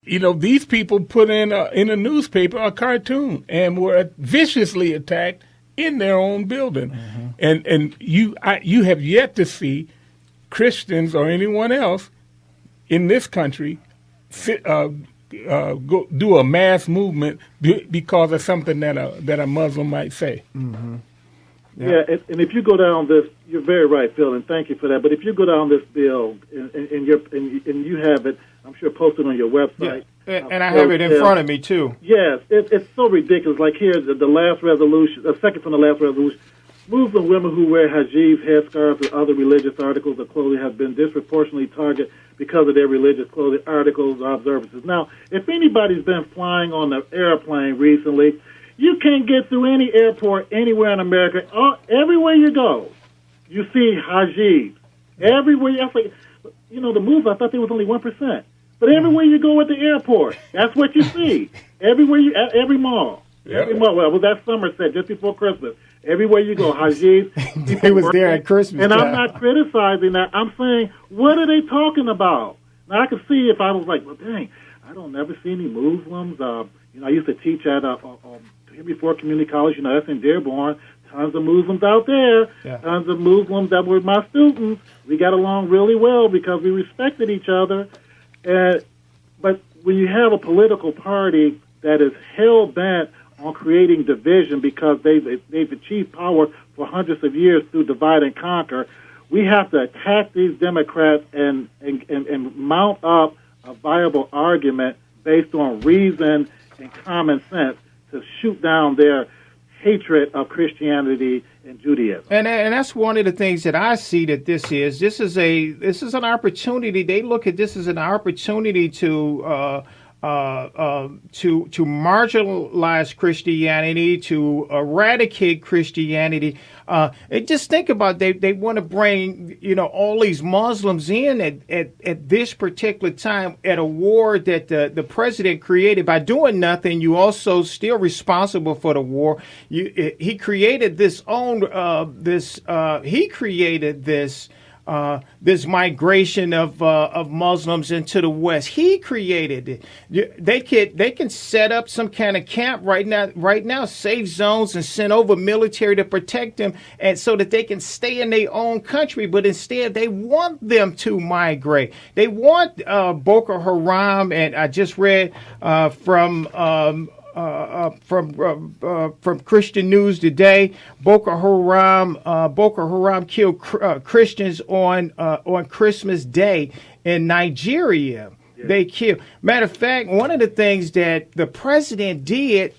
These people put in a newspaper a cartoon and were viciously attacked in their own building. Mm-hmm. And you have yet to see Christians or anyone else in this country go do a mass movement because of something that a Muslim might say. Mm-hmm. Yeah, and if you go down this, you're very right, Phil, and thank you for that. But if you go down this bill and you have it, I'm sure posted on your website. Yeah. And I have it in front of me too. Yes, it's so ridiculous. Like here, the last resolution, the second from the last resolution. Muslim women who wear hijabs, headscarves, and other religious articles of clothing have been disproportionately targeted because of their religious clothing articles or observances. Now, if anybody's been flying on the airplane recently, you can't get through any airport anywhere in America. Everywhere you go, you see hijabs. Everywhere. That's like, the Muslims, I thought there was only 1%. But everywhere you go at the airport, that's what you see. Everywhere every mall. Yep. Every mall. Well, it was that Somerset just before Christmas. Everywhere you go, hijabs. They was there at Christmas. And I'm not criticizing that. I'm saying, what are they talking about? Now, I could see if I was like, well, dang, I don't never see any Muslims. I used to teach at Henry Ford Community College. That's in Dearborn. Tons of Muslims out there. Yeah. Tons of Muslims that were my students. We got along really well because we respected each other. But when you have a political party that is hell-bent on creating division because they've achieved power for hundreds of years through divide and conquer, we have to attack these Democrats and mount up a viable argument based on reason and common sense to shoot down their hatred of Christianity and Judaism. And that's one of the things that I see that this is an opportunity. They look at this as an opportunity to marginalize Christianity, to eradicate Christianity. And just think about they want to bring all these Muslims in at this particular time at a war that the president created. By doing nothing, you also still responsible for the war. He created this this migration of Muslims into the West. He created it. They can set up some kind of camp right now, safe zones, and send over military to protect them, and so that they can stay in their own country. But instead, they want them to migrate. They want Boko Haram, and I just read from Christian News today. Boko Haram killed Christians on Christmas Day in Nigeria. Yeah. They killed. Matter of fact, one of the things that the president did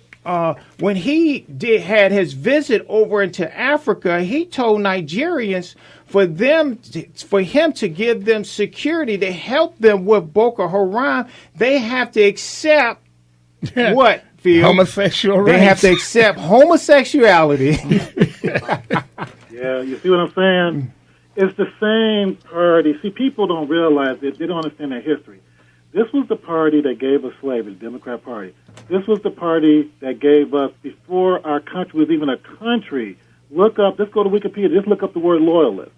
when he had his visit over into Africa, he told Nigerians for him to give them security to help them with Boko Haram, they have to accept what? Homosexual rights. They have to accept homosexuality. Yeah, you see what I'm saying? It's the same party. See, people don't realize it. They don't understand their history. This was the party that gave us slavery, the Democrat Party. This was the party that gave us, before our country was even a country, let's go to Wikipedia, just look up the word loyalist.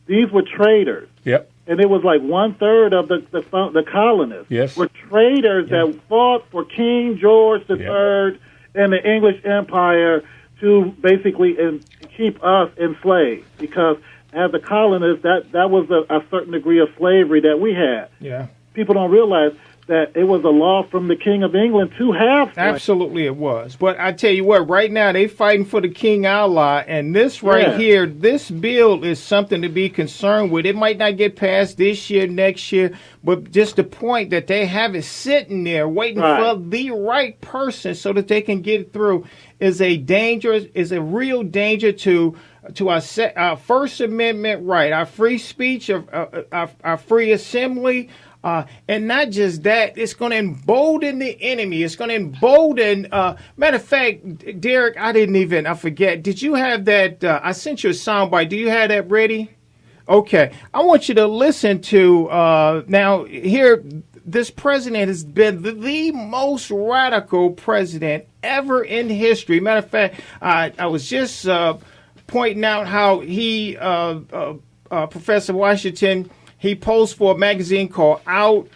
These were traitors. Yep. And it was like 1/3 of the colonists were traitors that fought for King George III and the English Empire to basically keep us enslaved. Because as the colonists, that was a certain degree of slavery that we had. Yeah. People don't realize that it was a law from the King of England to have slaves. Absolutely it was. But I tell you what, right now they fighting for the King Allah, and this here, this bill is something to be concerned with. It might not get passed this year, next year, but just the point that they have it sitting there waiting for the right person so that they can get it through is a real danger to our First Amendment right, our free speech, our free assembly. And not just that, it's going to embolden the enemy. It's going to embolden. Matter of fact, Derek, I forget. Did you have that? I sent you a soundbite. Do you have that ready? Okay. I want you to listen to now here. This president has been the most radical president ever in history. Matter of fact, I was just pointing out how he, Professor Washington, he posed for a magazine called Out,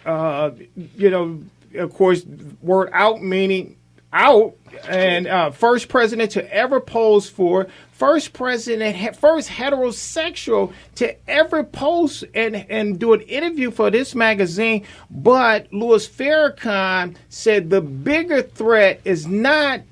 of course, word out meaning out, and first president to ever pose for, first president, first heterosexual to ever pose and do an interview for this magazine. But Louis Farrakhan said the bigger threat is not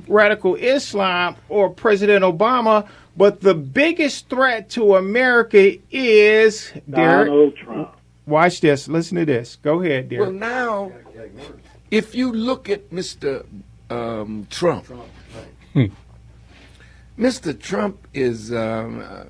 radical Islam or President Obama, but the biggest threat to America is Donald Trump. Watch this. Listen to this. Go ahead, Derek. Well, now, if you look at Mr. Trump, Mr. Trump is a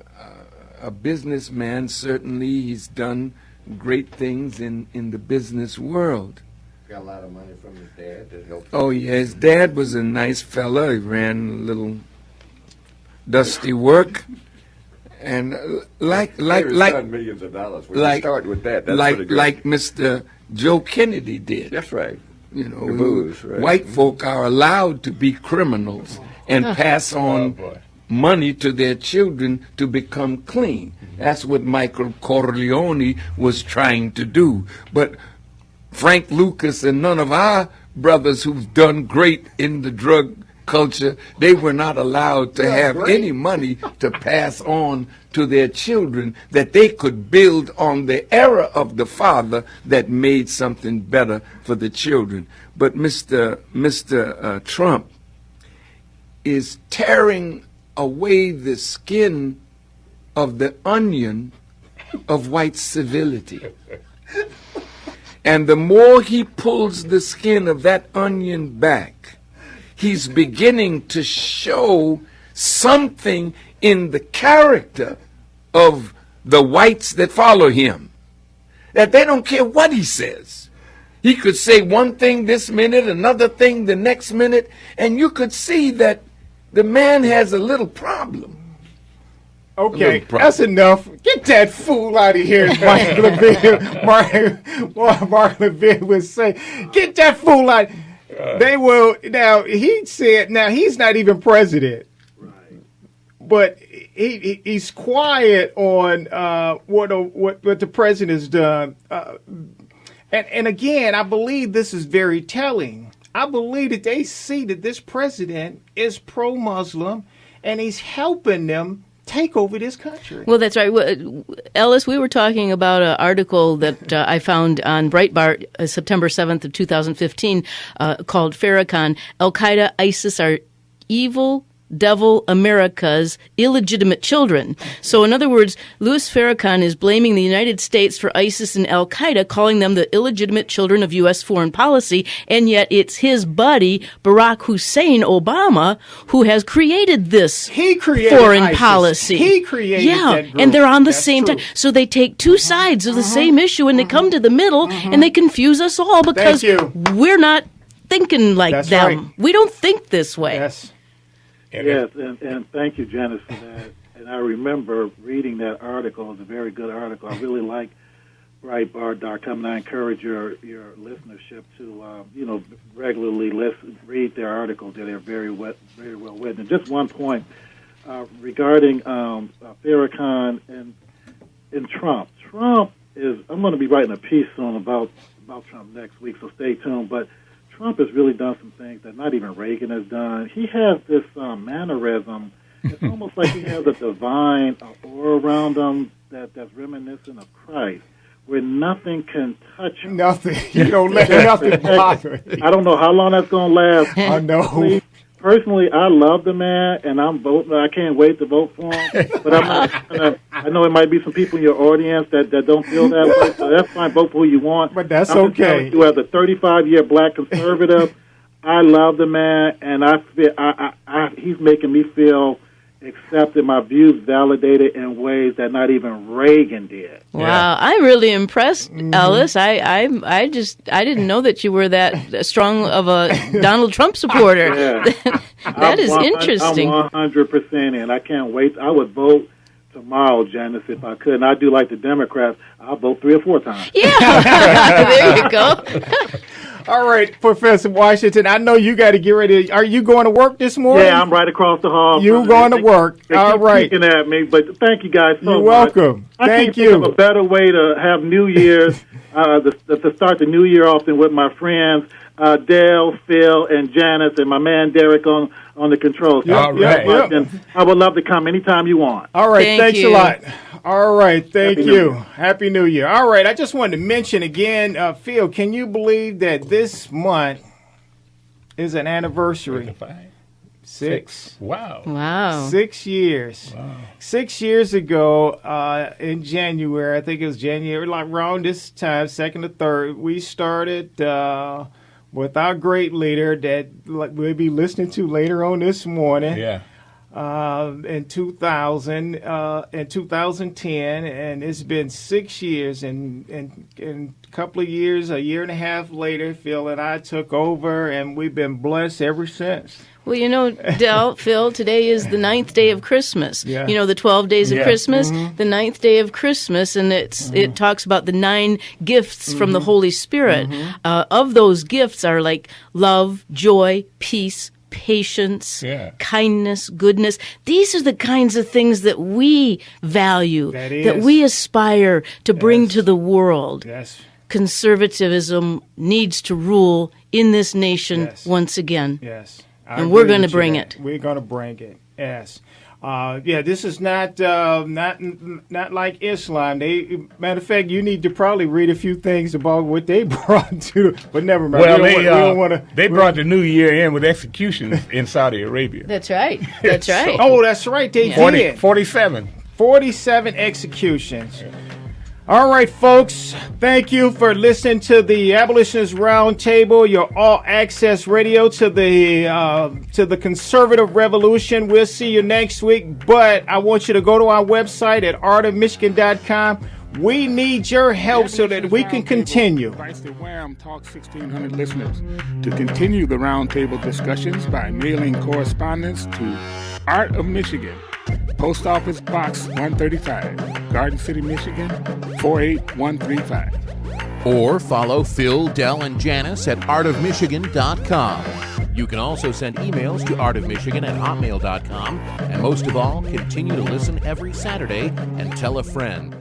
businessman. Certainly, he's done great things in the business world. Got a lot of money from his dad that helped. Oh, yeah, his dad was a nice fella. He ran a little dusty work. And like millions of dollars. We can start with that. That's like Mr. Joe Kennedy did. That's right. You know, booze, right. White folk are allowed to be criminals and pass on money to their children to become clean. That's what Michael Corleone was trying to do. But Frank Lucas and none of our brothers who've done great in the drug culture, they were not allowed to have any money to pass on to their children that they could build on the era of the father that made something better for the children. But Mr. Trump is tearing away the skin of the onion of white civility. And the more he pulls the skin of that onion back, he's beginning to show something in the character of the whites that follow him, that they don't care what he says. He could say one thing this minute, another thing the next minute, and you could see that the man has a little problem. Okay, that's enough. Get that fool out of here, as Mark Levin would say. Get that fool out. They will. Now, he said, now he's not even president. Right. But he's quiet on what the president's done. And again, I believe this is very telling. I believe that they see that this president is pro-Muslim and he's helping them take over this country. Well, that's right. Well, Ellis, we were talking about an article that I found on Breitbart, September 7th of 2015, called Farrakhan, Al-Qaeda, ISIS are evil devil America's illegitimate children. So in other words, Louis Farrakhan is blaming the United States for ISIS and Al-Qaeda, calling them the illegitimate children of U.S. foreign policy, and yet it's his buddy, Barack Hussein Obama, who has created this foreign ISIS. Policy. He created that group. And they're on the same time. So they take two sides of the same issue and they come to the middle and they confuse us all because we're not thinking like them. Right. We don't think this way. Yes. Yes, and thank you, Janice, for that. And I remember reading that article. It's a very good article. I really like Breitbart.com, and I encourage your listenership to, regularly read their articles. They're very well written. And just one point regarding Farrakhan and Trump. Trump is, I'm going to be writing a piece soon about Trump next week, so stay tuned. But Trump has really done some things that not even Reagan has done. He has this mannerism. It's almost like he has a divine aura around him that's reminiscent of Christ, where nothing can touch him. Nothing. You don't let nothing bother you. I don't know how long that's going to last. I know. Personally, I love the man, and I'm voting. I can't wait to vote for him. But I'm not gonna, I know there might be some people in your audience that don't feel that way, so that's fine. Vote for who you want. But that's I'm just telling okay. you, as a 35-year black conservative, I love the man, and I feel he's making me feel accepted, my views validated in ways that not even Reagan did. Wow, I'm really impressed, Ellis. I didn't know that you were that strong of a Donald Trump supporter. Yeah. That is interesting. I'm 100% in. I can't wait. I would vote tomorrow, Janice, if I could. And I do like the Democrats. I'll vote 3 or 4 times. Yeah, there you go. All right, Professor Washington, I know you got to get ready. Are you going to work this morning? Yeah, I'm right across the hall. You going to work. All right. Peeking at me, but thank you guys so You're much. welcome. I Thank can't think of a better way to have New Year's. to start the new year off with my friends Dale, Phil, and Janice, and my man Derek on the controls. All right. And I would love to come anytime you want. All right, thanks a lot. All right, thank you. Happy New Year. All right, I just wanted to mention again, Phil, can you believe that this month is an anniversary? 6. Wow. 6 years. Wow. 6 years ago, in January, I think it was January, like around this time, 2nd or 3rd, we started with our great leader that we'll be listening to later on this morning. Yeah. In 2010, and it's been 6 years, and a couple of years, a year and a half later, Phil and I took over, and we've been blessed ever since. Well, you know, Phil, today is the 9th day of Christmas. Yeah. You know, the 12 days of Christmas, the 9th day of Christmas, and it talks about the 9 gifts from the Holy Spirit. Of those gifts are like love, joy, peace, patience, kindness, goodness. These are the kinds of things that we value, that we aspire to bring to the world. Yes. Conservatism needs to rule in this nation once again. Yes. And we're going to bring it. We're going to bring it. Yes. This is not like Islam. Matter of fact, you need to probably read a few things about what they brought to. But never mind. Well, they brought the new year in with executions in Saudi Arabia. That's right. That's right. Oh, that's right. They did 47 executions. All right, folks, thank you for listening to the Abolitionist Roundtable, your all-access radio to the conservative revolution. We'll see you next week, but I want you to go to our website at artofmichigan.com. We need your help so that we can continue. Invites the Wham Talk 1600 listeners to continue the roundtable discussions by mailing correspondence to Art of Michigan, Post Office Box 135, Garden City, Michigan, 48135. Or follow Phil, Del, and Janice at artofmichigan.com. You can also send emails to artofmichigan@hotmail.com. And most of all, continue to listen every Saturday and tell a friend.